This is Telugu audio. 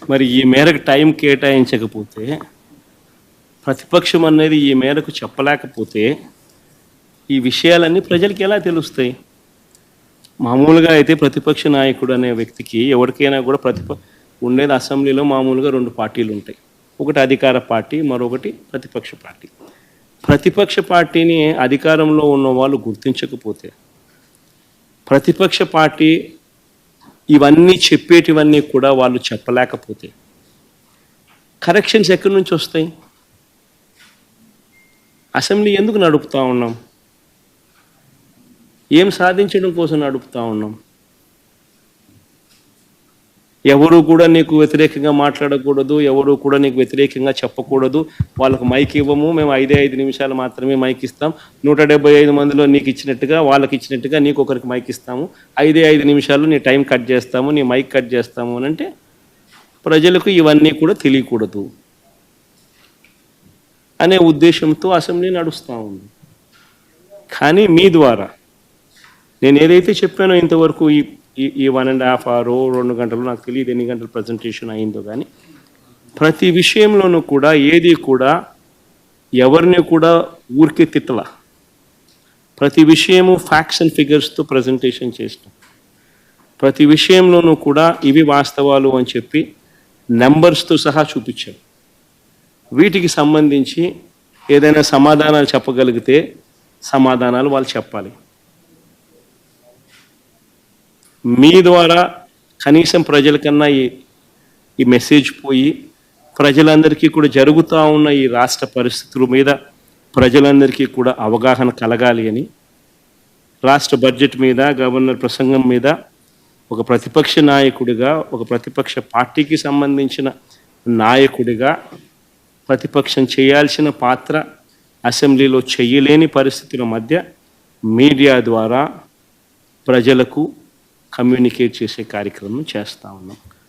మరి ఈ మేరకు టైం కేటాయించకపోతే, ప్రతిపక్షం అనేది ఈ మేరకు చెప్పలేకపోతే ఈ విషయాలన్నీ ప్రజలకి ఎలా తెలుస్తాయి? మామూలుగా అయితే ప్రతిపక్ష నాయకుడు అనే వ్యక్తికి ఎవరికైనా కూడా ఉండేది అసెంబ్లీలో మామూలుగా 2 పార్టీలు ఉంటాయి. ఒకటి అధికార పార్టీ, మరొకటి ప్రతిపక్ష పార్టీ. ప్రతిపక్ష పార్టీని అధికారంలో ఉన్న వాళ్ళు గుర్తించకపోతే, ప్రతిపక్ష పార్టీ ఇవన్నీ చెప్పేటివన్నీ కూడా వాళ్ళు చెప్పలేకపోతే కరెక్షన్స్ ఎక్కడి నుంచి వస్తాయి? అసెంబ్లీ ఎందుకు నడుపుతూ ఉన్నాం? ఏం సాధించడం కోసం నడుపుతూ ఉన్నాం? ఎవరు కూడా నీకు వ్యతిరేకంగా మాట్లాడకూడదు, ఎవరు కూడా నీకు వ్యతిరేకంగా చెప్పకూడదు. వాళ్ళకు మైక్ ఇవ్వము, మేము 5 నిమిషాలు మాత్రమే మైక్ ఇస్తాం. 175 మందిలో నీకు ఇచ్చినట్టుగా వాళ్ళకి ఇచ్చినట్టుగా నీకు ఒకరికి మైక్ ఇస్తాము. 5 నిమిషాలు నీ టైం కట్ చేస్తాము, నీ మైక్ కట్ చేస్తాము అని అంటే ప్రజలకు ఇవన్నీ కూడా తెలియకూడదు అనే ఉద్దేశంతో అసెంబ్లీ నడుస్తూ ఉంది. కానీ మీ ద్వారా నేను ఏదైతే చెప్పానో ఇంతవరకు ఈ 1.5 అవర్ 2 గంటలు, నాకు తెలియదు ఎన్ని గంటలు ప్రజెంటేషన్ అయిందో, కానీ ప్రతి విషయంలోనూ కూడా ఏది కూడా ఎవరిని కూడా ఊరికే తిట్టల. ప్రతి విషయము ఫ్యాక్ట్స్ అండ్ ఫిగర్స్తో ప్రజెంటేషన్ చేసినాం. ప్రతి విషయంలోనూ కూడా ఇవి వాస్తవాలు అని చెప్పి నెంబర్స్తో సహా చూపించాం. వీటికి సంబంధించి ఏదైనా సమాధానాలు చెప్పగలిగితే సమాధానాలు వాళ్ళు చెప్పాలి. మీ ద్వారా కనీసం ప్రజలకన్నా ఈ మెసేజ్ పోయి ప్రజలందరికీ కూడా జరుగుతూ ఉన్న ఈ రాష్ట్ర పరిస్థితుల మీద ప్రజలందరికీ కూడా అవగాహన కలగాలి అని రాష్ట్ర బడ్జెట్ మీద, గవర్నర్ ప్రసంగం మీద ఒక ప్రతిపక్ష నాయకుడిగా, ఒక ప్రతిపక్ష పార్టీకి సంబంధించిన నాయకుడిగా ప్రతిపక్షం చేయాల్సిన పాత్ర అసెంబ్లీలో చేయలేని పరిస్థితుల మధ్య మీడియా ద్వారా ప్రజలకు కమ్యూనికేట్ చేసే కార్యక్రమం చేస్తూ ఉన్నాం.